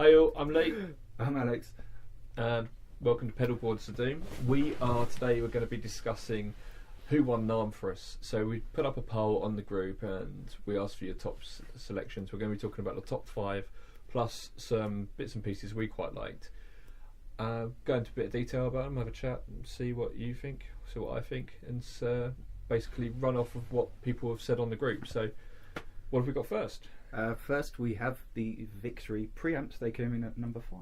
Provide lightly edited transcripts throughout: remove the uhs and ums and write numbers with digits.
Hey all, I'm Lee. I'm Alex. Welcome to Pedalboards of Doom. We're going to be discussing who won Namm for us. So we put up a poll on the group and we asked for your top selections. We're going to be talking about the top 5 plus some bits and pieces we quite liked. Go into a bit of detail about them, have a chat and see what you think, see what I think, and basically run off of what people have said on the group. So what have we got first? First we have the Victory preamps. They came in at number 5.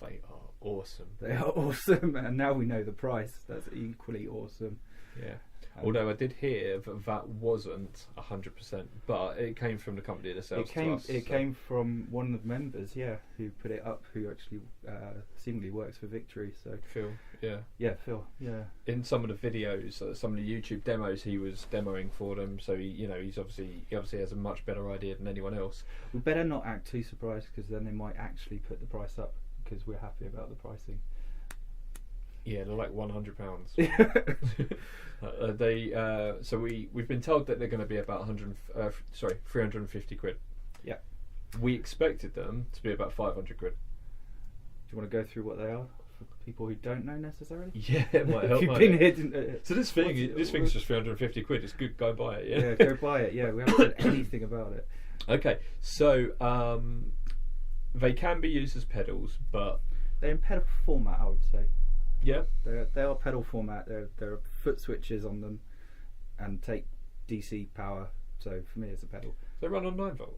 They are awesome. They are awesome, and now we know the price. That's equally awesome. Yeah. Although I did hear that wasn't 100%, but it came from the company themselves. It came from one of the members, who put it up, who actually seemingly works for Victory. So Phil, Phil, in some of the videos, some of the YouTube demos, he was demoing for them. So he obviously has a much better idea than anyone else. We better not act too surprised, because then they might actually put the price up, because we're happy about the pricing. Yeah, they're like £100. We've been told that they're going to be about 350 quid. Yeah. We expected them to be about 500 quid. Do you want to go through what they are for people who don't know necessarily? Yeah, it might help. You've been hidden. So this thing's just 350 quid. It's good. Go buy it. Yeah, go buy it. Yeah, we haven't said anything about it. Okay, so they can be used as pedals, but they're in pedal format, I would say. Yeah, they are pedal format. There are foot switches on them, and take DC power. So for me, it's a pedal. They run on 9V.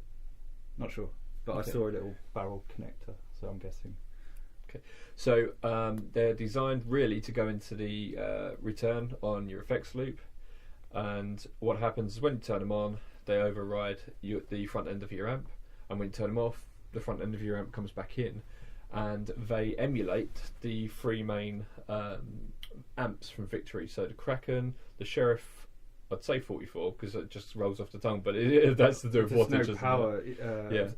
Not sure, but okay. I saw a little barrel connector, so I'm guessing. Okay, so they're designed really to go into the return on your effects loop, and what happens is when you turn them on, they override the front end of your amp, and when you turn them off, the front end of your amp comes back in. And they emulate the 3 main amps from Victory. So the Kraken, the Sheriff, I'd say 44 because it just rolls off the tongue, but that's to do with wattage. No power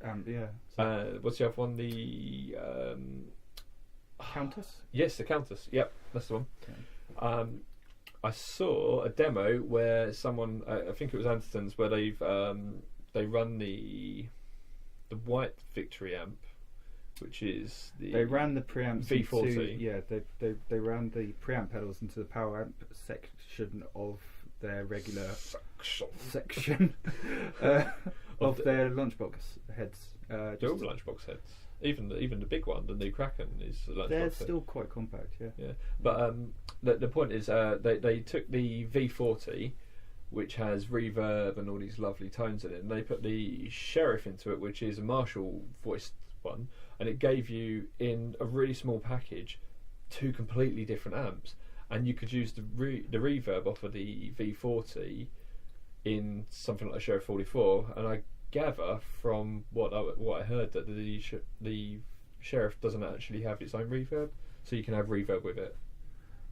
amp, So. What's the other one? The Countess? Yes, the Countess. Yep, that's the one. Okay. I saw a demo where someone, I think it was Anderton's, where they run the white Victory amp, which is they ran the preamps V40. They ran the preamp pedals into the power amp section of their regular section of their lunchbox heads. They're all lunchbox heads. Even the big one, the new Kraken, is a lunchbox. They're still quite compact, yeah. But the point is, they took the V40, which has reverb and all these lovely tones in it, and they put the Sheriff into it, which is a Marshall voiced one, and it gave you in a really small package 2 completely different amps, and you could use the reverb off of the V40 in something like a Sheriff 44. And I gather from what I heard that the Sheriff doesn't actually have its own reverb, so you can have reverb with it.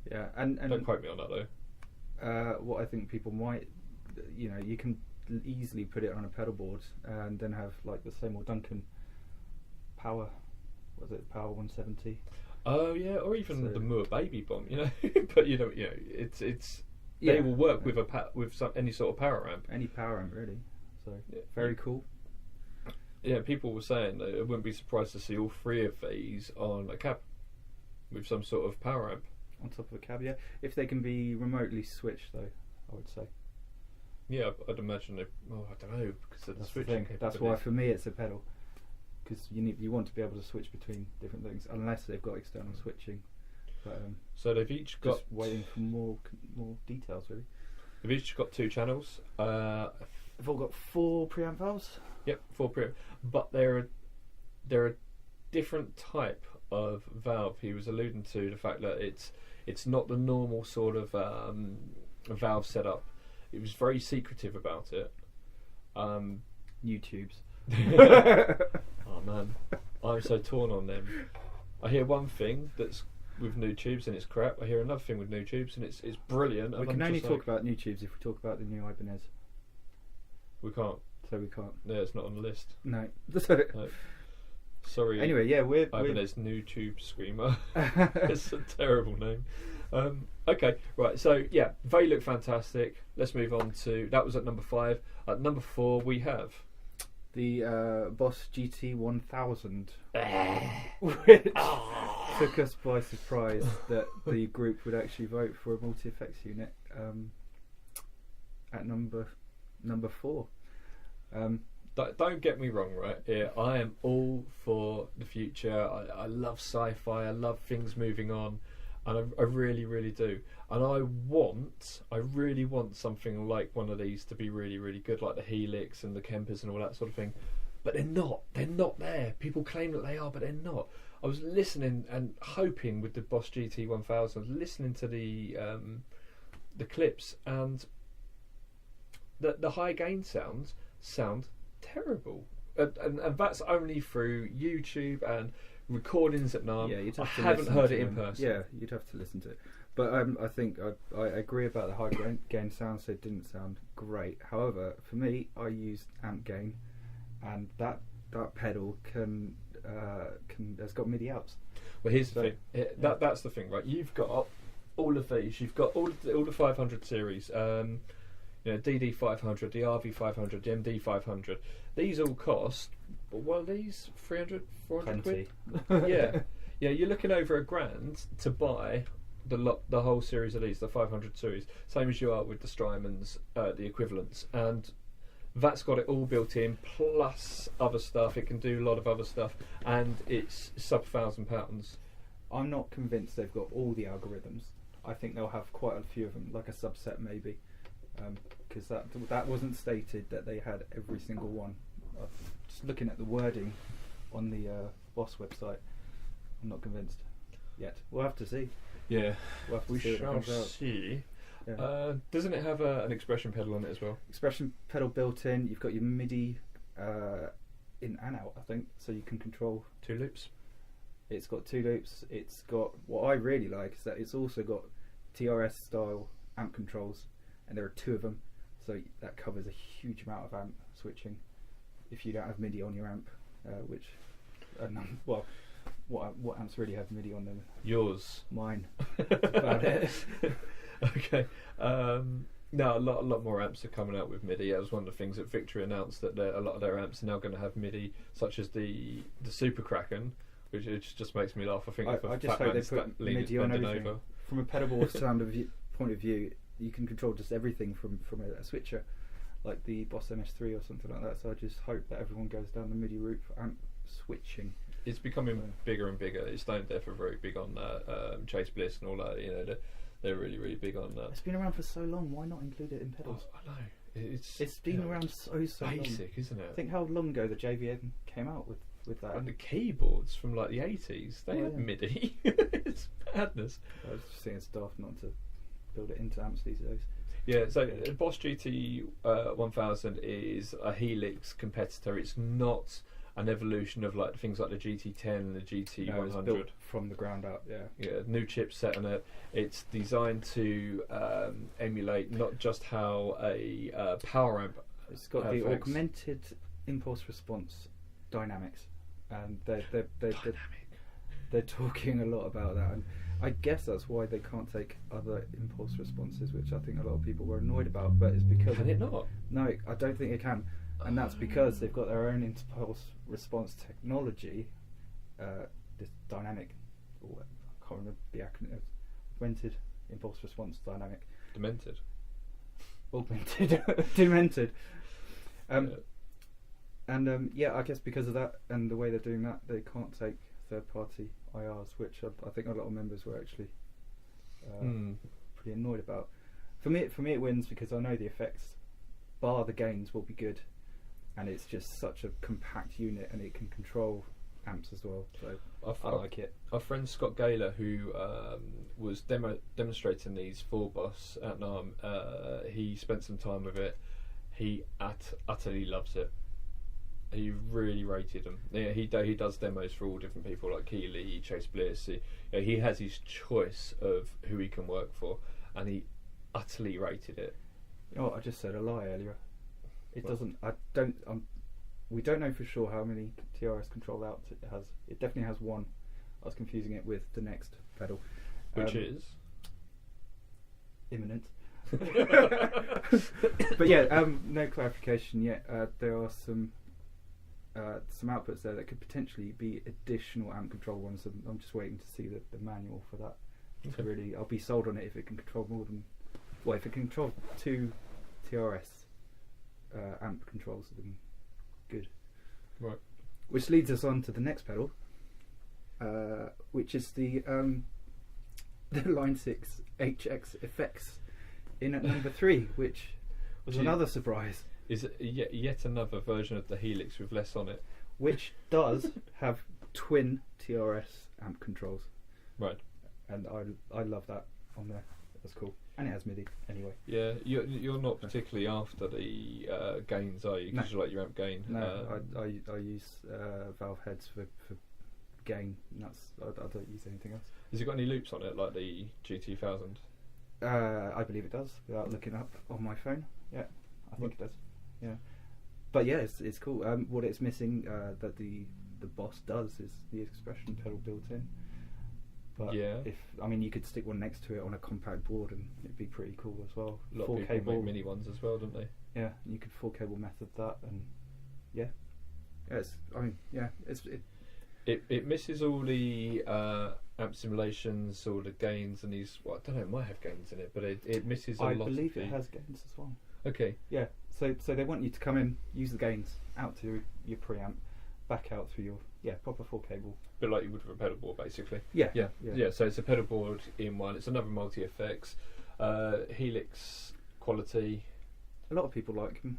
Yeah, and don't quote me on that though. What I think people might, you can easily put it on a pedal board and then have like the same old Duncan Power 170. Oh yeah, or even the Moore Baby Bomb, but it's they will work with any sort of power amp. Any power amp really. So very cool. Yeah, people were saying that I wouldn't be surprised to see all 3 of these on a cab with some sort of power amp on top of a cab. Yeah, if they can be remotely switched though, I would say. Yeah, I'd imagine I don't know, because of the switching. That's why for me it's a pedal. Because you want to be able to switch between different things, unless they've got external switching. But, so they've each got just waiting for more details really. They've each got 2 channels. They've all got 4 preamp valves. Yep, 4 preamp, but they're a different type of valve. He was alluding to the fact that it's not the normal sort of valve setup. It was very secretive about it. New tubes. Oh man, I'm so torn on them. I hear one thing that's with new tubes and it's crap. I hear another thing with new tubes and it's brilliant. We can only talk about new tubes if we talk about the new Ibanez. We can't. So we can't. Yeah, it's not on the list. No. Sorry. Anyway, yeah, Ibanez New Tube Screamer. It's a terrible name. Okay, right. So yeah, they look fantastic. Let's move on to that. Was at number 5. At number 4, we have The Boss GT 1000, which took us by surprise that the group would actually vote for a multi-effects unit at number 4. Don't get me wrong, right? Yeah, I am all for the future. I love sci-fi. I love things moving on, and I really, really do. And I really want something like one of these to be really, really good, like the Helix and the Kempers and all that sort of thing. But they're not. They're not there. People claim that they are, but they're not. I was listening and hoping with the Boss GT 1000, listening to the clips, and the high gain sound terrible, and that's only through YouTube and recordings at Namm. Yeah, I haven't heard it in them. person. Yeah, you'd have to listen to it. But I think I agree about the high gain sound, so it didn't sound great. However, for me, I used amp gain, and that pedal has got MIDI outs. Well, here's the thing. That's the thing, right? You've got all of these. You've got all the 500 series. DD 500, the RV 500, the MD 500. These all cost. Well, these 300, 400 quid. Yeah. You're looking over $1,000 to buy the whole series of these, the 500 series. Same as you are with the Strymons, the equivalents, and that's got it all built in, plus other stuff. It can do a lot of other stuff, and it's sub £1,000. I'm not convinced they've got all the algorithms. I think they'll have quite a few of them, like a subset maybe. Because that wasn't stated that they had every single one. Just looking at the wording on the Boss website, I'm not convinced yet. We'll have to see. Yeah, we shall see. Yeah. Doesn't it have an expression pedal on it as well? Expression pedal built in. You've got your MIDI in and out, I think, so you can control 2 loops. It's got 2 loops. It's got, what I really like is that it's also got TRS style amp controls. And there are 2 of them, so that covers a huge amount of amp switching. If you don't have MIDI on your amp, what amps really have MIDI on them? Yours. Mine. That's about it. Okay. No, a lot more amps are coming out with MIDI. That was one of the things that Victory announced, that a lot of their amps are now going to have MIDI, such as the Super Kraken, which just makes me laugh. I think I just hope they put MIDI on everything. Over. From a pedal sound point of view, you can control just everything from a switcher, like the Boss MS3 or something like that. So I just hope that everyone goes down the MIDI route for amp switching. It's becoming bigger and bigger. Stone Deaf are very big on Chase Bliss and all that. They're really, really big on that. It's been around for so long. Why not include it in pedals? I know. It's been around so basic, long. Isn't it? I think how long ago the JVM came out with that. And the keyboards from like the 80s, they had MIDI. It's madness. I was just saying it's daft not to build it into amps these days. Yeah, so Boss GT 1000 is a Helix competitor. It's not an evolution of like things like the GT10 and the GT 100. It's built from the ground up. Yeah, new chipset on it. It's designed to emulate not just how a power amp. It's got the augmented impulse response dynamics, and they're talking a lot about that. And I guess that's why they can't take other impulse responses, which I think a lot of people were annoyed about. But it's because can it not? No, I don't think it can, and that's because they've got their own impulse response technology. This dynamic, I can't remember the acronym. Augmented impulse response dynamic. Demented. Augmented. Demented. I guess because of that and the way they're doing that, they can't take third-party IRs, which I think a lot of members were actually pretty annoyed about. For me, it wins because I know the effects, bar the gains, will be good, and it's just such a compact unit, and it can control amps as well. So I like it. Our friend Scott Gaylor, who was demonstrating these for Boss at Namm, he spent some time with it. He utterly loves it. He really rated them. Yeah, he does demos for all different people like Keeley, Chase Bliss. He has his choice of who he can work for, and he utterly rated it. You know what, I just said a lie earlier. It doesn't. I don't. We don't know for sure how many TRS control outs it has. It definitely has one. I was confusing it with the next pedal, which is imminent. But yeah, no clarification yet. There are some some outputs there that could potentially be additional amp control ones. And I'm just waiting to see the manual for that. Okay. Really, I'll be sold on it if it can control more than, well, if it can control 2 TRS amp controls, then good. Right. Which leads us on to the next pedal, which is the Line 6 HX Effects in at number 3, which was another surprise. Is it yet another version of the Helix with less on it? Which does have twin TRS amp controls. Right. And I love that on there. That's cool. And it has MIDI anyway. Yeah, you're not particularly after the gains, are you? Because you like your amp gain. No, I use valve heads for gain. And I don't use anything else. Has it got any loops on it, like the GT1000? I believe it does, without looking up on my phone. Yeah, I think it does. Yeah, but yeah, it's cool. What it's missing that the Boss does is the expression pedal built in. But yeah, you could stick one next to it on a compact board and it'd be pretty cool as well. A lot of people cable, make mini ones as well, don't they? Yeah, you could 4 cable method that, and it misses all the amp simulations, all the gains, and these. Well, I don't know, it might have gains in it, but it misses a lot. I believe it has gains as well. Okay. Yeah, so they want you to come in, use the gains out to your preamp, back out through your proper 4 cable. A bit like you would with a pedal board, basically. Yeah. So it's a pedal board in one. It's another multi effects, Helix quality. A lot of people like them,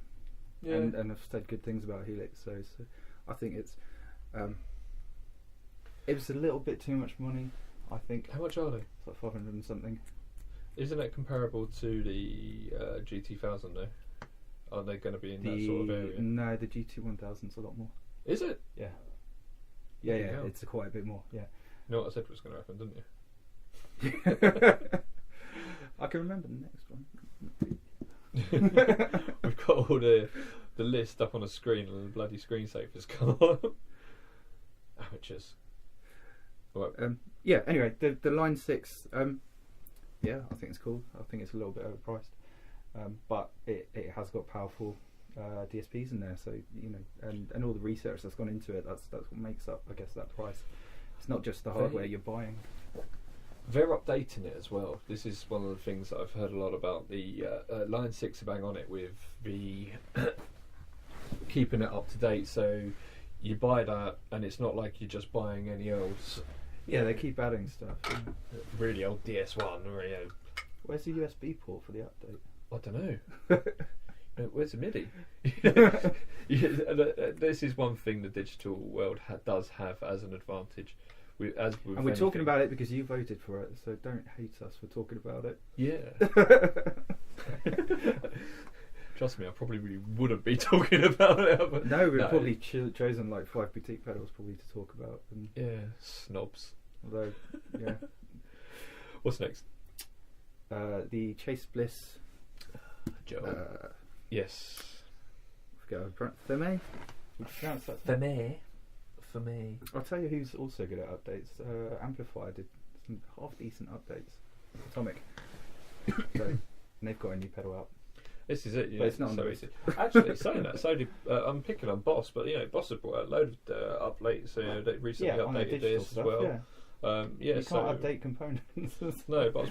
and have said good things about Helix. So I think it was a little bit too much money. I think. How much are they? It's like 500 and something. Isn't it comparable to the GT1000 though? Are they going to be in that sort of area? No, the GT1000's a lot more. Is it? Yeah. Yeah. It's quite a bit more. Yeah. You know what I said was going to happen, didn't you? I can remember the next one. We've got all the list up on a screen and the bloody screensaver's come on. Amateurs. Right. Anyway, the Line 6. Yeah, I think it's cool. I think it's a little bit overpriced, but it has got powerful DSPs in there. So and all the research that's gone into it. That's what makes up, I guess, that price. It's not just the hardware you're buying. They're updating it as well. This is one of the things that I've heard a lot about. The Line 6 are bang on it with the keeping it up to date. So you buy that, and it's not like you're just buying any old. Yeah, they keep adding stuff. Really old DS1. Or, where's the USB port for the update? I don't know. Where's the MIDI? This is one thing the digital world does have as an advantage. And we're talking about it because you voted for it, so don't hate us for talking about it. Yeah. Trust me, I probably really wouldn't be talking about it. But no, we've probably chosen like 5 boutique pedals probably to talk about. And snobs. Although, yeah. What's next? The Chase Bliss. Joe. Yes. Femé? Would you pronounce that? Femé. I'll tell you who's also good at updates. Amplifier did some half decent updates. Atomic. And they've got a new pedal out. This is it, but it's not on so the easy. Actually, saying that, so did, I'm picking on Boss, but Boss have brought out a load of updates. So they recently updated this stuff, as well. You can't update components. No, but I was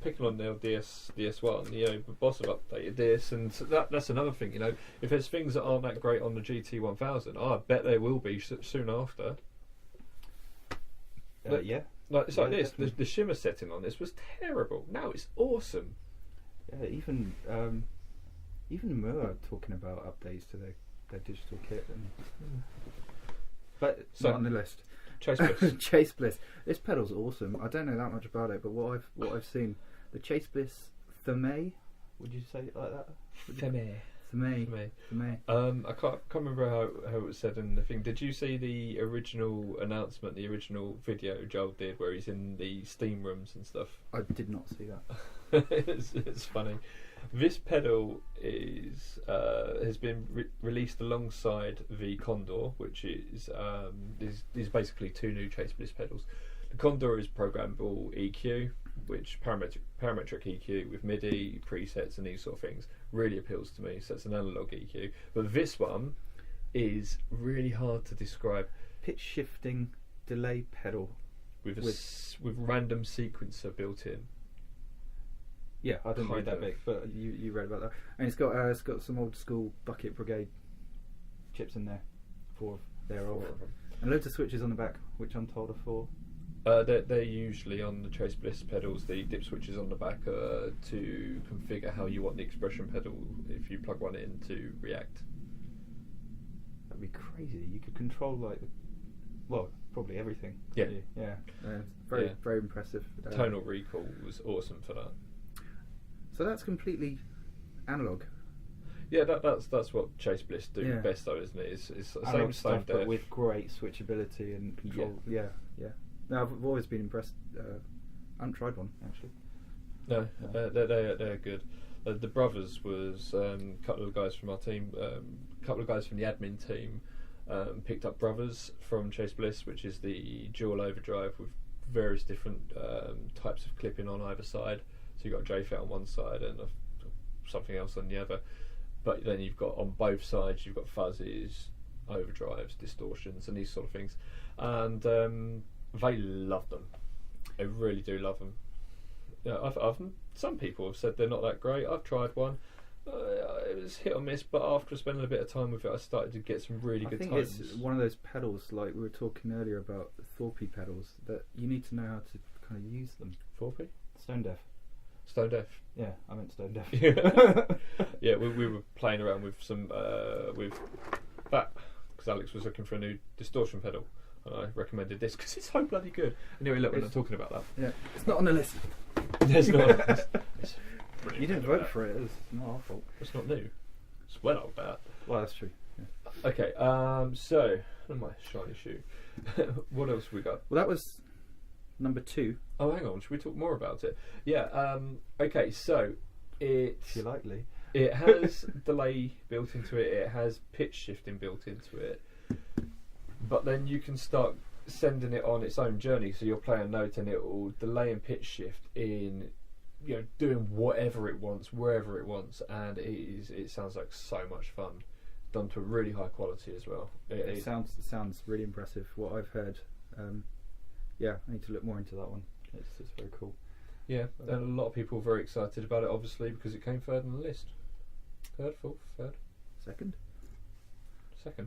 picking on their DS1. But Boss have updated this, and so that's another thing. If there's things that aren't that great on the GT1000, I bet there will be soon after. It's like this. The shimmer setting on this was terrible. Now it's awesome. Yeah, even Moore talking about updates to their digital kit, but it's not on the list. Chase Bliss. Chase Bliss. This pedal's awesome. I don't know that much about it, but what I've seen, the Chase Bliss Femé. Would you say it like that? Femé. I can't remember how it was said in the thing. Did you see the original announcement, the original video Joel did, where he's in the steam rooms and stuff? I did not see that. It's funny. This pedal has been released alongside the Condor, which is basically 2 new Chase Bliss pedals. The Condor is programmable EQ, which parametric EQ with MIDI presets and these sort of things really appeals to me. So it's an analog EQ. But this one is really hard to describe. Pitch shifting delay pedal With random sequencer built in. Yeah, I didn't read Kind that of. bit, but you read about that. And it's got some old school Bucket Brigade chips in there, 4 thereof, Four of them. and loads of switches on the back, which I'm told are for. They're usually on the Chase Bliss pedals. The dip switches on the back to configure how you want the expression pedal if you plug one in to react. That'd be crazy. You could control probably everything. Yeah. Yeah. Very Yeah. very impressive. Tonal recall was awesome for that. So that's completely analog. Yeah, that's what Chase Bliss do Yeah. best though, isn't it? It's the same Analog stone stuff, but def. with great switchability and control. Yeah. No, I've always been impressed. I haven't tried one actually. No, they're good. The brothers was a couple of guys from our team, a couple of guys from the admin team picked up brothers from Chase Bliss, which is the dual overdrive with various different types of clipping on either side. So you've got a JFET on one side and something else on the other. But then you've got on both sides, you've got fuzzies, overdrives, distortions, and these sort of things. And they love them. They really do love them. Yeah, I've some people have said they're not that great. I've tried one. It was hit or miss, but after spending a bit of time with it, I started to get some really good think tones. it's one of those pedals, like we were talking earlier about Thorpe pedals, that you need to know how to kind of use them. 4P? Stone deaf. Stone deaf. Yeah, I meant stone deaf. Yeah, we were playing around with some with that because Alex was looking for a new distortion pedal, and I recommended this because it's so bloody good. Anyway, look, we're not talking about that. Yeah, it's not on the list. There's not. It's brilliant You didn't pedal, vote for it. It's not our fault. It's not new. It's well old that. Well, that's true. Yeah. Okay, so my shiny shoe. What else we got? Well, that was number 2. Oh, hang on. Should we talk more about it? Yeah. Okay. So If you likely. it has delay built into it. It has pitch shifting built into it. But then you can start sending it on its own journey. So you'll play a note and it will delay and pitch shift in, doing whatever it wants, wherever it wants, and it sounds like so much fun. Done to a really high quality as well. It sounds really impressive. What I've heard. Yeah, I need to look more into that one. It's very cool. Yeah, and a lot of people are very excited about it, obviously, because it came third on the list. Third, fourth, third, Second.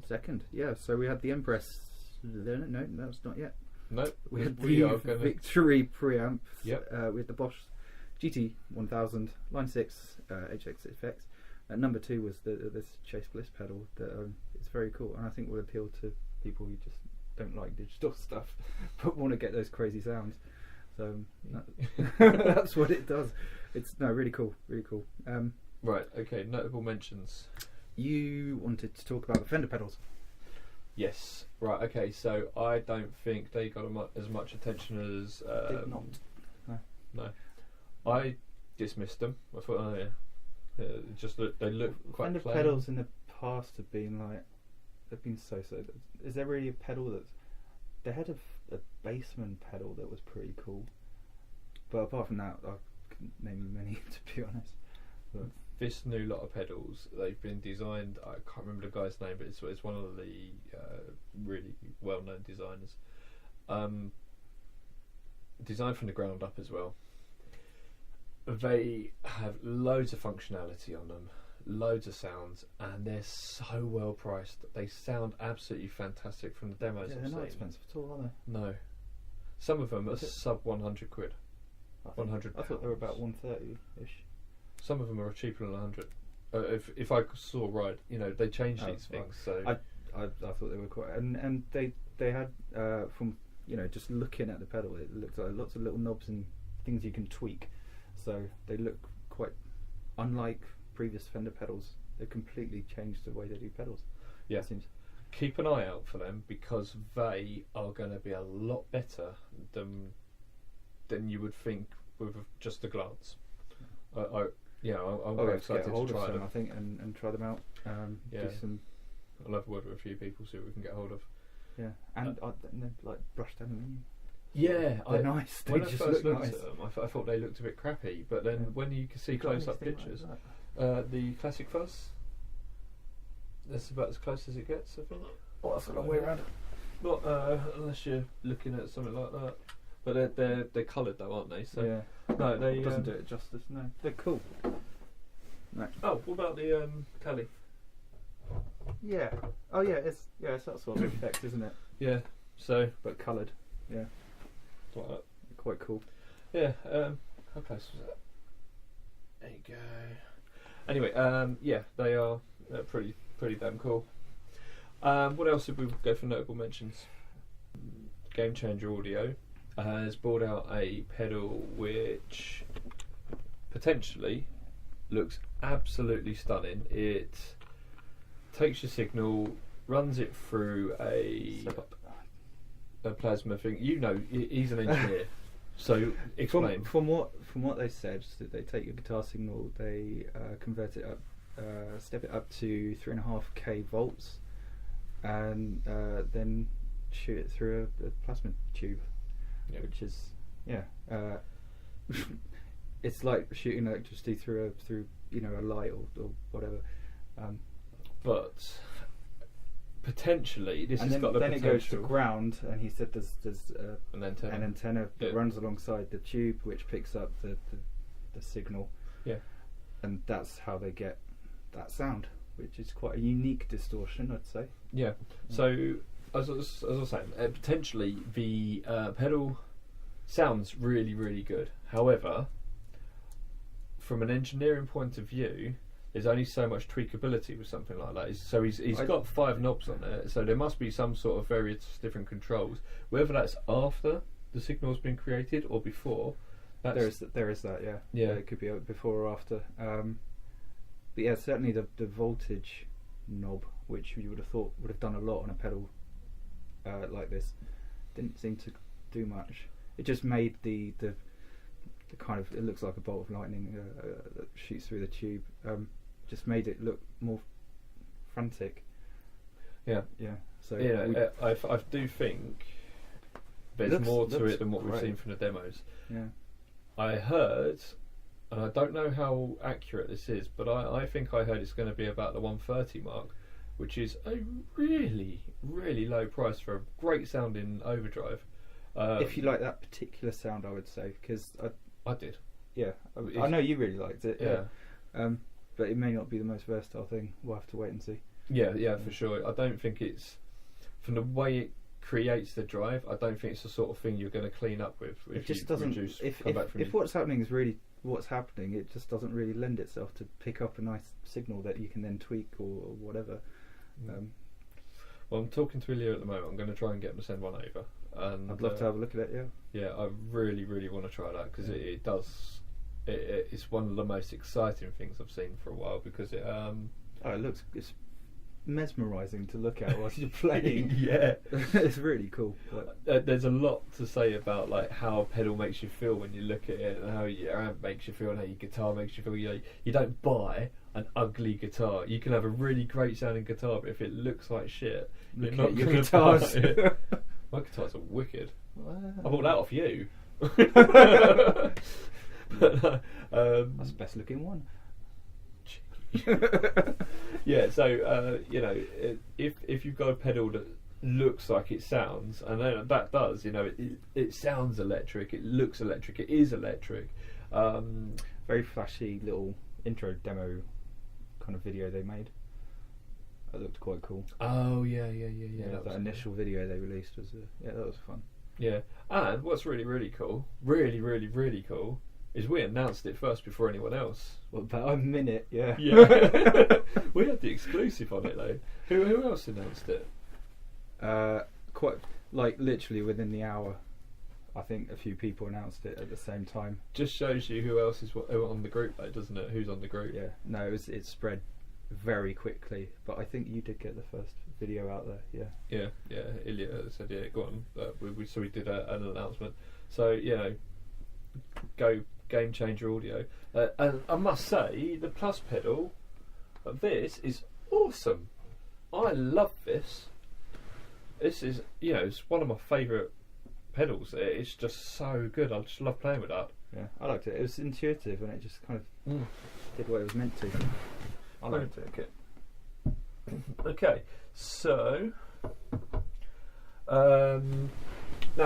second. Yeah. So we had the Empress. No, that's not yet. No, We had we are the gonna. Victory preamp. Yep. With the Bosch GT 1000 Line 6 HX effects. Number 2 was this Chase Bliss pedal. That it's very cool, and I think will appeal to people who just don't like digital stuff but want to get those crazy sounds. So that's what it does. It's really cool, really cool. Right. Okay. Notable mentions. You wanted to talk about the Fender pedals. Yes. Right. Okay. So I don't think they got as much attention as. Did not. No. I dismissed them. I thought, oh yeah, they look quite Fender plain. pedals in the past have been they've been so. Is there really a pedal that's? They had a Bassman pedal that was pretty cool, but apart from that, I couldn't name you many to be honest. But This new lot of pedals, they've been designed. I can't remember the guy's name, but it's one of the really well-known designers. Designed from the ground up as well. They have loads of functionality on them, loads of sounds, and they're so well priced. They sound absolutely fantastic from the demos. yeah, I've they're not seen. expensive at all, are they? No, some of them are Is it? sub 100 quid. I think- 100 I thought they were pounds. about 130-ish. Some of them are cheaper than 100. If I saw right, they change Oh, these right. things. So I thought they were quite, and they had from just looking at the pedal, it looked like lots of little knobs and things you can tweak. So they look quite unlike previous Fender pedals. They've completely changed the way they do pedals. Yeah. It seems. keep an eye out for them because they are going to be a lot better than you would think with just a glance. I'm very excited to hold try of some, them. I think, and try them out. Yeah. Do some, I'll have a word with a few people, see what we can get hold of. yeah, and they're like brushed aluminium. Yeah, They're nice. They when I just first look looked nice. at them, I thought they looked a bit crappy, but then Yeah. when you can see You got close-up anything like pictures, that? the classic fuzz. that's about as close as it gets, I think. Oh, that's a long way around. Not unless you're looking at something like that. But they're coloured though, aren't they? So yeah. no, they Doesn't do it justice. No, they're cool. No. Oh, what about the Cali? Yeah. Oh yeah, it's that sort of effect, isn't it? Yeah. So, But coloured. Yeah. like that. Quite cool. Yeah. How close was that? There you go. Anyway, yeah, they are pretty damn cool. What else did we go for notable mentions? Game Changer Audio has brought out a pedal which potentially looks absolutely stunning. It takes your signal, runs it through a plasma thing. You know, he's an engineer, so explain. From what they said, that they take your guitar signal, they convert it up, step it up to 3.5k volts, and then shoot it through a plasma tube, which is it's like shooting electricity through a light or whatever. But potentially, this has got the potential. Then it goes to ground, and he said there's an antenna that runs alongside the tube, which picks up the signal. Yeah, and that's how they get that sound, which is quite a unique distortion, I'd say. Yeah. So as I was saying, potentially the pedal sounds really, really good. However, from an engineering point of view, there's only so much tweakability with something like that. So he's got 5 knobs on it, so there must be some sort of various different controls. Whether that's after the signal's been created or before. There is that, yeah. Yeah. It could be before or after. But yeah, certainly the voltage knob, which you would have thought would have done a lot on a pedal like this, didn't seem to do much. It just made the kind of, it looks like a bolt of lightning that shoots through the tube. Just made it look more frantic. Yeah. So yeah, I do think there's more to it than what we've seen from the demos. Yeah. I heard, and I don't know how accurate this is, but I think I heard it's going to be about the 130 mark, which is a really, really low price for a great sounding overdrive. If you like that particular sound, I would say, because I did. Yeah, I know you really liked it. Yeah. But it may not be the most versatile thing. We'll have to wait and see. Yeah, for sure. I don't think it's, from the way it creates the drive, I don't think it's the sort of thing you're going to clean up with. It just doesn't. If what's happening is really what's happening, it just doesn't really lend itself to pick up a nice signal that you can then tweak or whatever. Well, I'm talking to Ilya at the moment. I'm going to try and get him to send one over. And I'd love to have a look at it. Yeah, I really, really want to try that because it does. It's one of the most exciting things I've seen for a while because it. It's mesmerising to look at whilst you're playing. Yeah, it's really cool. There's a lot to say about like how a pedal makes you feel when you look at it, and how your amp makes you feel, and how your guitar makes you feel. You don't buy an ugly guitar. You can have a really great sounding guitar, but if it looks like shit, you're not your gonna guitars. buy it. My guitars are wicked. I bought that off you. But, that's the best looking one. Yeah, so if you've got a pedal that looks like it sounds, and then that does, it sounds electric, it looks electric, it is electric. Very flashy little intro demo kind of video they made. That looked quite cool. Oh yeah. That initial video they released was that was fun. Yeah, and what's really, really cool, really, really, really cool, is we announced it first before anyone else. Well, about a minute, yeah. We had the exclusive on it though. Who else announced it? Quite like literally within the hour. I think a few people announced it at the same time. Just shows you who else is on the group though, doesn't it? Who's on the group? Yeah. No, it spread very quickly, but I think you did get the first video out there. Yeah. Ilya said, go on. We did an announcement. So go Game Changer Audio, and I must say the plus pedal of this is awesome. I love this. This is it's one of my favourite pedals. It's just so good. I just love playing with that. Yeah, I liked it. It was intuitive and it just kind of did what it was meant to. I liked it. Okay. Okay, so now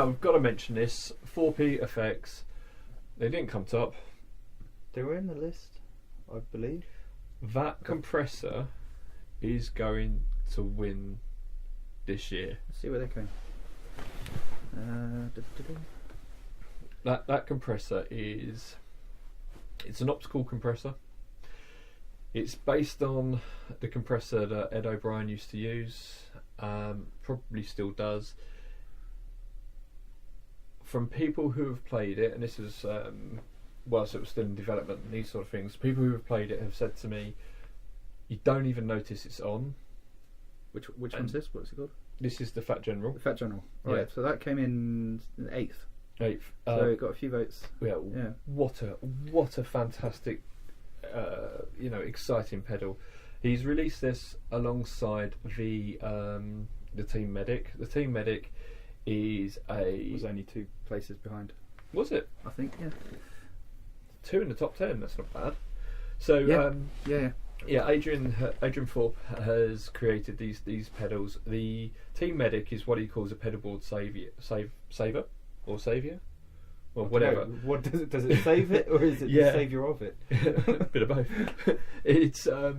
we've got to mention this 4P effects. They didn't come top. They were in the list, I believe. That compressor is going to win this year. Let's see where they're going. That compressor is, it's an optical compressor. It's based on the compressor that Ed O'Brien used to use, probably still does. From people who have played it, and this is whilst it was still in development and these sort of things, people who have played it have said to me, you don't even notice it's on. Which one's this? What's it called? This is the Fat General. The Fat General. Right. Yeah. So that came in 8th. 8th. So it got a few votes. Yeah. Yeah. What a fantastic, exciting pedal. He's released this alongside the Team Medic. The Team Medic is It was only 2 places behind. Was it? I think. Yeah. 2 in the top 10. That's not bad. So Yeah. Adrian Thorpe has created these pedals. The Team Medic is what he calls a pedal board savior, or whatever. What does it save it, or is it the saviour of it? Bit of both. It's a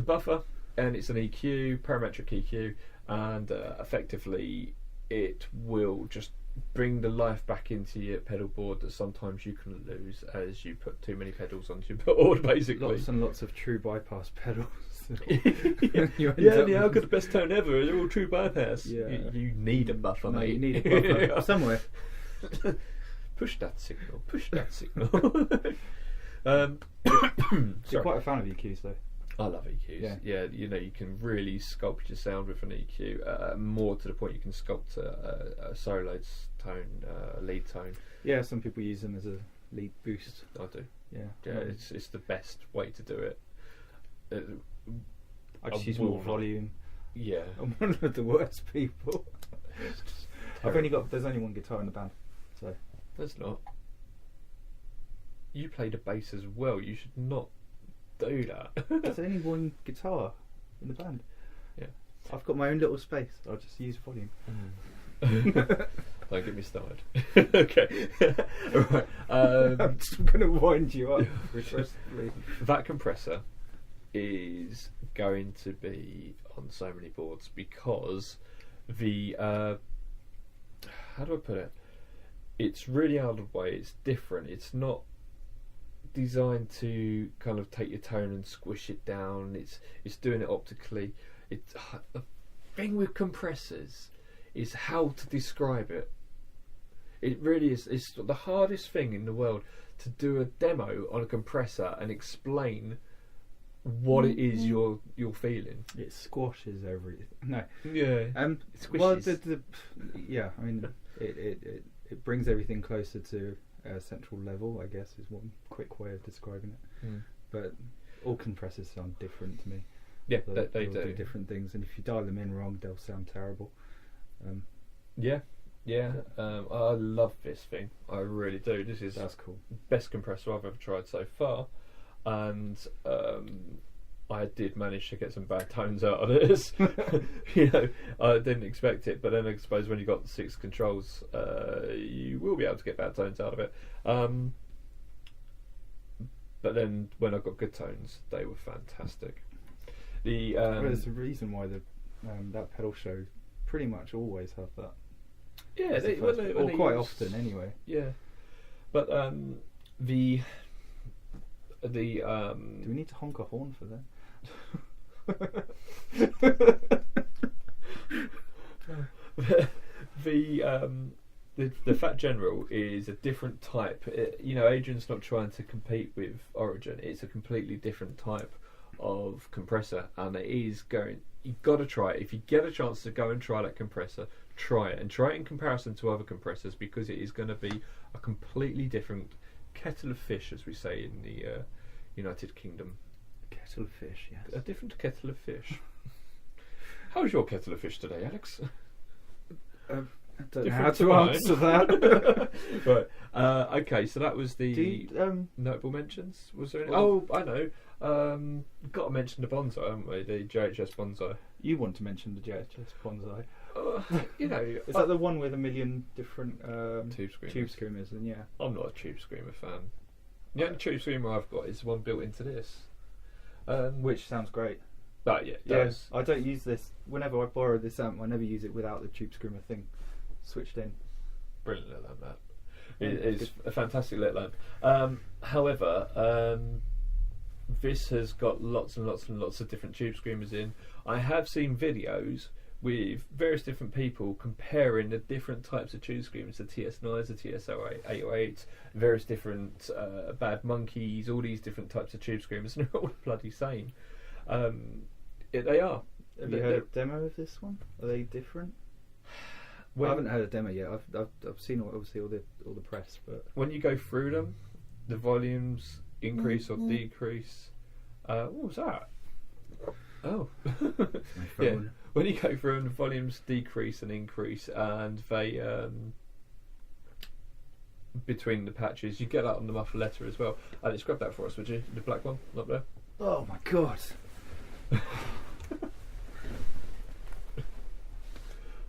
buffer and it's an EQ, parametric EQ, and effectively it will just bring the life back into your pedal board that sometimes you can lose as you put too many pedals onto your board, basically. Lots and lots of true bypass pedals. I've got the best tone ever. They're all true bypass. Yeah. You need a buffer, mate. You need a buffer somewhere. Push that signal. Push that signal. You're quite a fan of EQs, though. I love EQs. Yeah, you can really sculpt your sound with an EQ. More to the point, you can sculpt a solo tone, lead tone. Yeah, some people use them as a lead boost. I do. Yeah, it's the best way to do it. I just use more volume. Yeah, I'm one of the worst people. There's only one guitar in the band, so there's not. You play the bass as well. You should not do that. There's only one guitar in the band. Yeah, I've got my own little space. I'll just use volume. Don't get me started. Okay. Right. I'm just going to wind you up requestfully. That compressor is going to be on so many boards because the how do I put it? It's really out of the way. It's different. It's not designed to kind of take your tone and squish it down. It's doing it optically. It's the thing with compressors is how to describe it. It really is. It's the hardest thing in the world to do a demo on a compressor and explain what it is you're feeling. It squashes everything. No. Yeah. It squishes. Well, yeah. I mean, it brings everything closer to a central level, I guess, is one quick way of describing it. But all compressors sound different to me. Yeah, they do different things, and if you dial them in wrong, they'll sound terrible. I love this thing. I really do. That's cool. Best compressor I've ever tried so far, and I did manage to get some bad tones out of this. I didn't expect it, but then I suppose when you got 6 controls, you will be able to get bad tones out of it. But then when I got good tones, they were fantastic. There's a reason why that pedal show pretty much always have that. Yeah, or quite often anyway. Yeah, but do we need to honk a horn for that? The Fat General is a different type. Adrian's not trying to compete with Origin. It's a completely different type of compressor, and it is going. You've got to try it. If you get a chance to go and try that compressor, try it, and try it in comparison to other compressors, because it is going to be a completely different kettle of fish, as we say in the United Kingdom. Kettle of fish, yes. A different kettle of fish. How's your kettle of fish today, Alex? Don't know how to answer that. Right. Okay, so that was the notable mentions. Was there any? Oh, I know. Got to mention the Bonsai, haven't we? The JHS Bonsai. You want to mention the JHS Bonsai? You know, is that the one with a million different tube screamers? And yeah, I'm not a tube screamer fan. The only tube screamer I've got is the one built into this, which sounds great. But yeah, it does. I don't use this. Whenever I borrow this amp, I never use it without the tube screamer thing switched in. Brilliant little lamp, that. It is a fantastic little lamp. However, this has got lots and lots and lots of different tube screamers in. I have seen videos with various different people comparing the different types of tube screamers, the TS9s, the TS808s, various different Bad Monkeys, all these different types of tube screamers, and they're all the bloody same. They are. Have you heard a demo of this one? Are they different? I haven't heard a demo yet. I've seen obviously all the press, but when you go through them, the volumes increase or decrease. What was that? Oh, my phone. Yeah. When you go through them, the volumes decrease and increase, and they between the patches, you get that on the muffler letter as well. Alex, grab that for us, would you? The black one up there. Oh my god.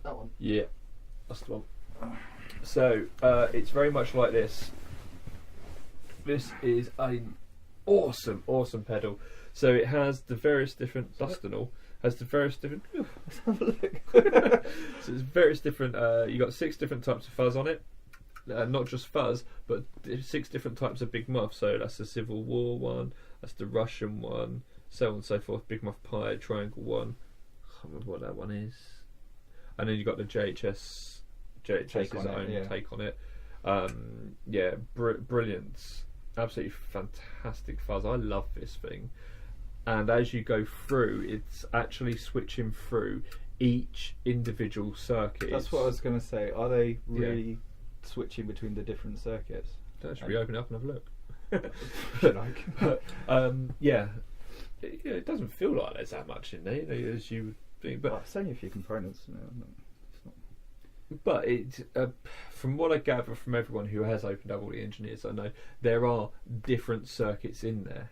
That one. Yeah, that's the one. So it's very much like this. This is an awesome pedal. So it has the various different Dustinal has the various different. Let's have a look. So it's various different. You got 6 different types of fuzz on it. Not just fuzz, but 6 different types of big muff. So that's the Civil War one. That's the Russian one. So on and so forth. Big muff pie, triangle one. I can't remember what that one is. And then you got the JHS's take on own take on it. Brilliant, absolutely fantastic fuzz. I love this thing. And as you go through, it's actually switching through each individual circuit. That's what I was going to say. Are they really switching between the different circuits? Should we open up and have a look? If you like. It doesn't feel like there's that much in there as you would think. But it's only a few components. It's not. But it, from what I gather from everyone who has opened up, all the engineers I know, there are different circuits in there.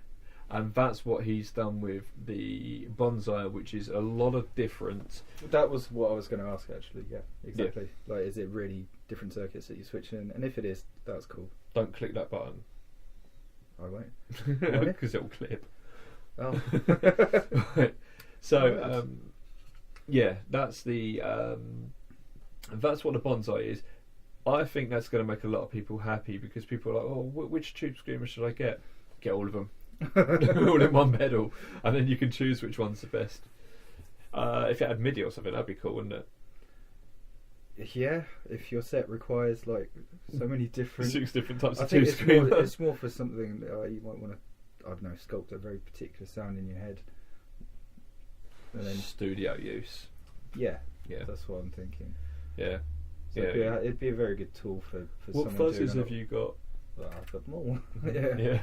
And that's what he's done with the Bonsai, which is a lot of different. That was what I was going to ask, actually. Yeah, exactly. Yeah. Like, is it really different circuits that you switch in? And if it is, that's cool. Don't click that button. I won't. Because it'll clip. Oh. Right. So, that's the. That's what the Bonsai is. I think that's going to make a lot of people happy because people are like, oh, which tube screamer should I get? Get all of them. All in one pedal, and then you can choose which one's the best. If it had MIDI or something, that'd be cool, wouldn't it? Yeah, if your set requires like so many different 6 different types I of think tube screamers. It's more for something that you might want to, I don't know, sculpt a very particular sound in your head. And then studio use. Yeah, that's what I'm thinking. Yeah, so it'd be a very good tool for what someone. What fuzzes have you got? Well, I've got them all. Yeah.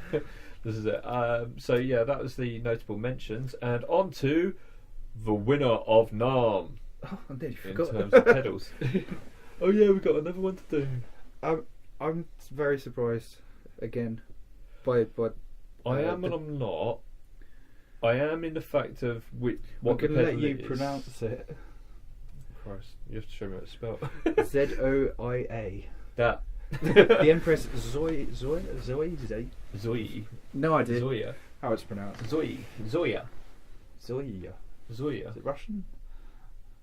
This is it. So that was the notable mentions, and on to the winner of Namm. Oh, I nearly forgot. In terms of pedals. Oh yeah, we've got another one to do. I'm very surprised again by I am and I'm not. I am in the fact of what I'm the going to let you pronounce it. Christ, you have to show me how to spell. Zoia. That. The Empress Zoe. No idea. Zoya. How it's pronounced? Zoya. Is it Russian?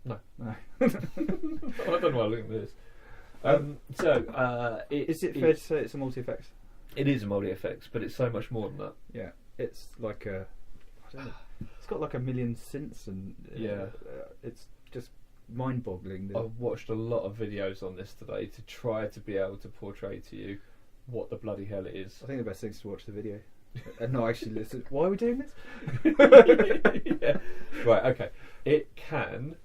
No. I don't know why I look at this. Is it fair to say it's a multi-effects? It is a multi-effects, but it's so much more than that. Yeah, it's like I don't know. It's got like a million synths and it's just mind-boggling. I've watched a lot of videos on this today to try to be able to portray to you what the bloody hell it is. I think the best thing is to watch the video and not actually listen. Why are we doing this? Yeah. Right, okay. It can,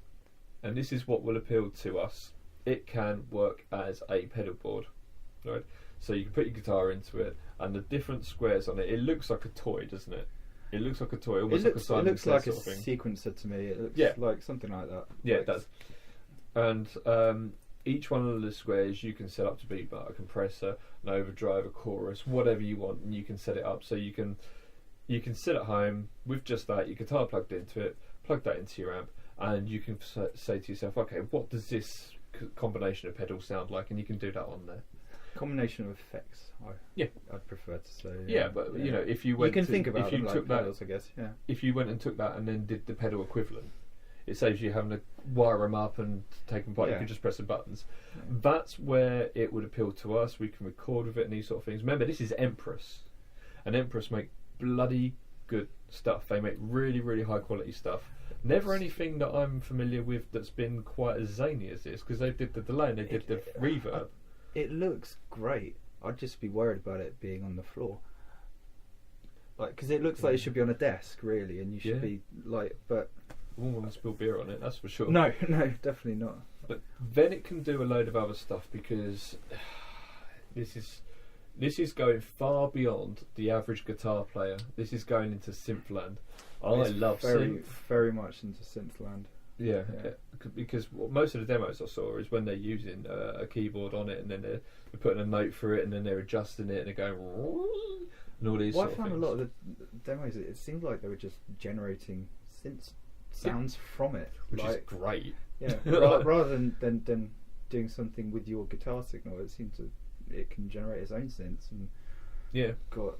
and this is what will appeal to us, it can work as a pedal board. Right? So you can put your guitar into it, and the different squares on it, it looks like a toy, doesn't it? It looks like a toy, almost like a Simon It looks like sort of thing. sequencer to me. It looks like something like that. Yeah, it does. And each one of the squares you can set up to be like a compressor, an overdrive, a chorus, whatever you want, and you can set it up so you can sit at home with just that, your guitar plugged into it, plug that into your amp, and you can say to yourself, okay, what does this combination of pedals sound like, and you can do that on there. Combination of effects. I'd prefer to say. Yeah, but you know, if you went, you can think about if you them took like pedals, I guess. Yeah. If you went and took that and then did the pedal equivalent, it saves you having to wire them up and take them apart. You can just press the buttons. Yeah. That's where it would appeal to us. We can record with it and these sort of things. Remember, this is Empress, and Empress make bloody good stuff. They make really, really high quality stuff. Never anything that I'm familiar with that's been quite as zany as this, because they did the delay and they did the reverb. It looks great. I'd just be worried about it being on the floor, like, because it looks like it should be on a desk, really, and you should be like, but. I wouldn't want to spill beer on it, that's for sure. No, definitely not. But then it can do a load of other stuff, because this is going far beyond the average guitar player. This is going into synthland. I love synth. Very much into synthland. Yeah, because most of the demos I saw is when they're using a keyboard on it, and then they're putting a note through it, and then they're adjusting it, and they're going and all these. Well, sort I found of a lot of the demos. It seemed like they were just generating synth sounds from it, which is great. Yeah, rather than doing something with your guitar signal, it can generate its own synths and got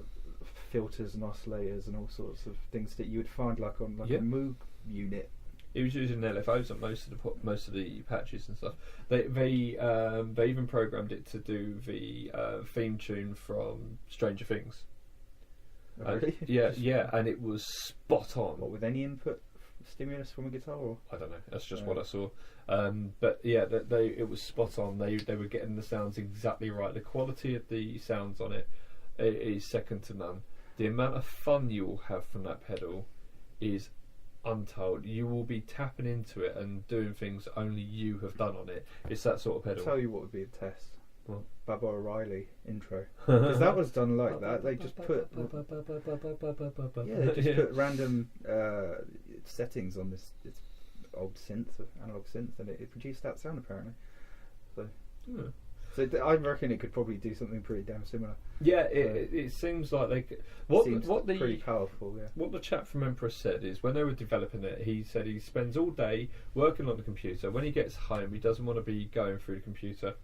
filters and oscillators and all sorts of things that you would find like on a Moog unit. He was using LFOs on most of the patches and stuff. They even programmed it to do the theme tune from Stranger Things. Oh, really? Yeah, and it was spot on. What, with any input stimulus from a guitar? Or? I don't know. That's just what I saw. But yeah, it was spot on. They were getting the sounds exactly right. The quality of the sounds on it is second to none. The amount of fun you will have from that pedal is untold. You will be tapping into it and doing things only you have done on it. It's that sort of pedal. I'll tell you what would be a test. What? Baba O'Reilly intro, because that was done like that. They just put put random settings on this old analog synth, and it produced that sound apparently. So I reckon it could probably do something pretty damn similar. Yeah, it seems like they. Pretty powerful. Yeah. What the chap from Empress said is when they were developing it, he said he spends all day working on the computer. When he gets home, he doesn't want to be going through the computer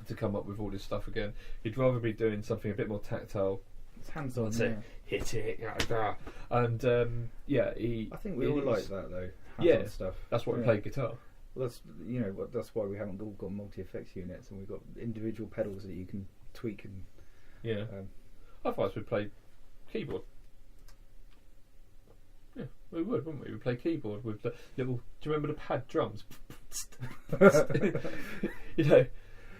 to come up with all this stuff again. He'd rather be doing something a bit more tactile. It's hands-on. Hit it, and I think we all like that though. Hands-on stuff. That's why we play guitar. Well, that's why we haven't all got multi-effects units, and we've got individual pedals that you can tweak and. Otherwise, we'd play keyboard. Yeah, we would, wouldn't we? We'd play keyboard with the little. Do you remember the pad drums? You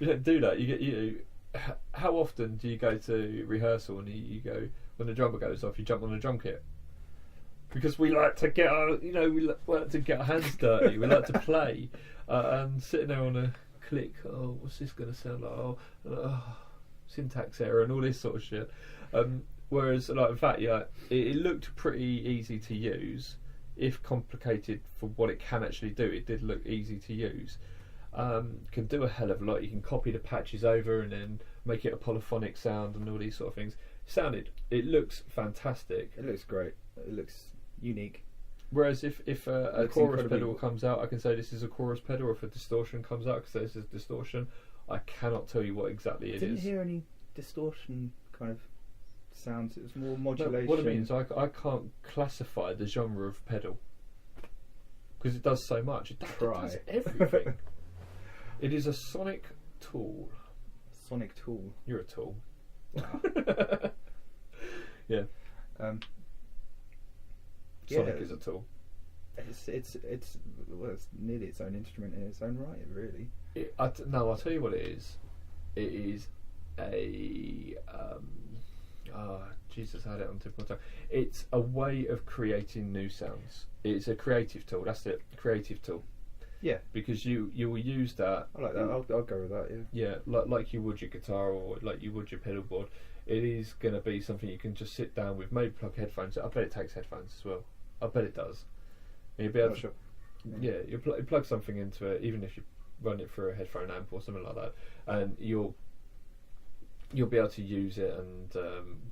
don't do that. How often do you go to rehearsal and you go when the drummer goes off? You jump on the drum kit. Because we like to get our, we like to get our hands dirty. We like to play, and sitting there on a click. Oh, what's this going to sound like? Syntax error and all this sort of shit. Whereas, in fact, it looked pretty easy to use, if complicated for what it can actually do. It did look easy to use. Can do a hell of a lot. You can copy the patches over and then make it a polyphonic sound and all these sort of things. It looks fantastic. It looks great. It looks unique. Whereas if a chorus pedal comes out, I can say this is a chorus pedal. Or if a distortion comes out, I can say this is distortion. I cannot tell you what exactly it is. Didn't hear any distortion kind of sounds. It was more modulation. No, what I mean is I can't classify the genre of pedal because it does so much. It does everything. It is a sonic tool. Sonic tool. You're a tool. Wow. Yeah. Sonic is a tool. It's nearly its own instrument in its own right, really. I'll tell you what it is. It is a Jesus, I had it on the tip of my tongue. It's a way of creating new sounds. It's a creative tool. That's it. Creative tool. Yeah. Because you will use that. I like that. I'll go with that. Yeah. Yeah, like you would your guitar or like you would your pedal board. It is going to be something you can just sit down with. Maybe plug headphones. I bet it takes headphones as well. I bet it does. You'll be able to, sure. Yeah, you plug something into it, even if you run it through a headphone amp or something like that, and you'll be able to use it and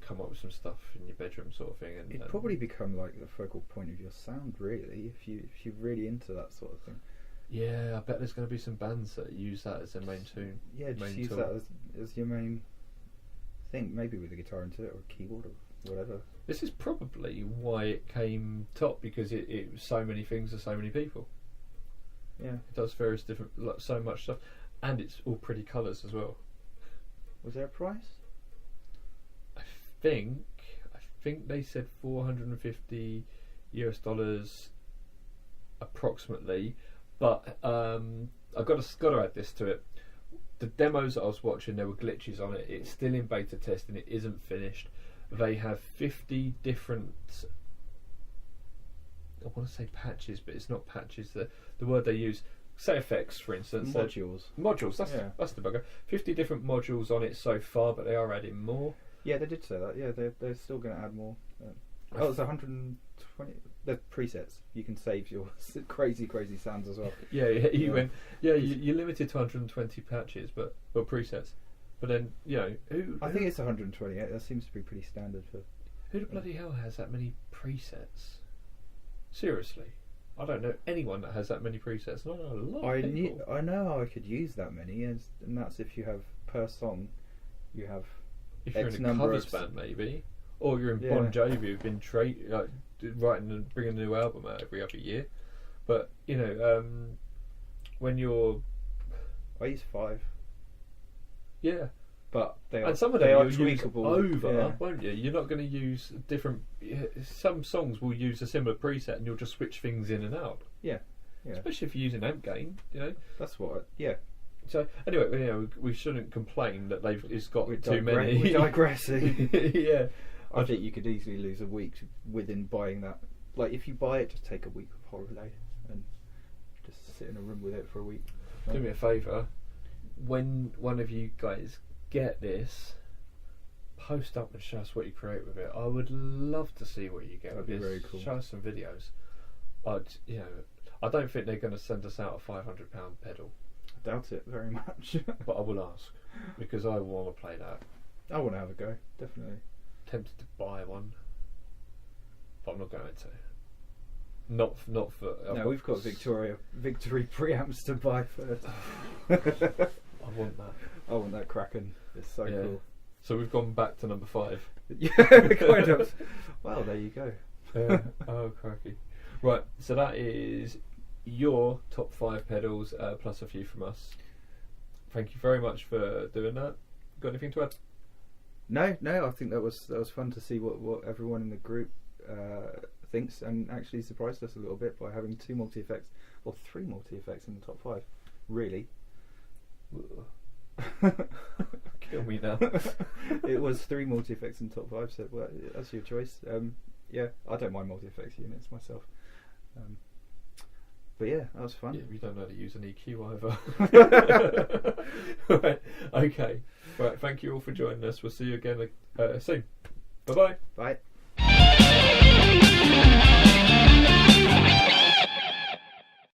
come up with some stuff in your bedroom, sort of thing. And it'd probably become like the focal point of your sound, really, if you're really into that sort of thing. Yeah, I bet there's going to be some bands that use that as their main tune. Yeah, just use that as your main thing, maybe with a guitar into it or a keyboard or whatever. This is probably why it came top, because it was so many things to so many people. Yeah, it does various different, like, so much stuff, and it's all pretty colours as well. Was there a price? I think they said $450 approximately, but I've got to add this to it. The demos that I was watching, there were glitches on it. It's still in beta testing. It isn't finished. They have 50 different, I want to say patches, but it's not patches. The word they use, say effects, for instance. Modules. That's the bugger. 50 different modules on it so far, but they are adding more. Yeah, they did say that. Yeah, they're still going to add more. It's 120. The presets. You can save your crazy sounds as well. Yeah. You're limited to 120 patches, or presets. But then, I think it's 120. That seems to be pretty standard for. Who the bloody hell has that many presets? Seriously, I don't know anyone that has that many presets. Not a lot of people. I know I could use that many, and that's if you have per song, you have. If you're in a covers band, maybe, or you're in Bon Jovi, who've been writing and bringing a new album out every other year. But when you're, I use 5. Yeah, but some of them are tweakable over, won't you? You're not going to use different. Some songs will use a similar preset, and you'll just switch things in and out. Yeah. Especially if you're using amp gain, That's what. Yeah. So anyway, we shouldn't complain that it's got too many. We're digressing. Yeah, I think you could easily lose a week within buying that. Like, if you buy it, just take a week of holiday and just sit in a room with it for a week. Do me a favour. When one of you guys get this, post up and show us what you create with it. I would love to see what you get with this. Very cool. Show us some videos. I don't think they're going to send us out a £500 pedal. I doubt it very much. But I will ask, because I want to play that. I want to have a go, definitely. Tempted to buy one, but I'm not going to. Not for. No, we've got Victory preamps to buy first. I want that. I want that Kraken. It's so cool. So we've gone back to number 5. Yeah, kind of. Well, there you go. Oh, cracky. Right, so that is your top 5 pedals, plus a few from us. Thank you very much for doing that. Got anything to add? No. I think that was fun to see what everyone in the group thinks, and actually surprised us a little bit by having 2 multi-effects or 3 multi-effects in the top 5. Really. Kill me now. It was 3 multi-effects in the top 5, so that's your choice. Yeah, I don't mind multi-effects units myself. But yeah, that was fun. Yeah, we don't know how to use an EQ either. Right, okay. Right, thank you all for joining us. We'll see you again soon. Bye-bye. Bye.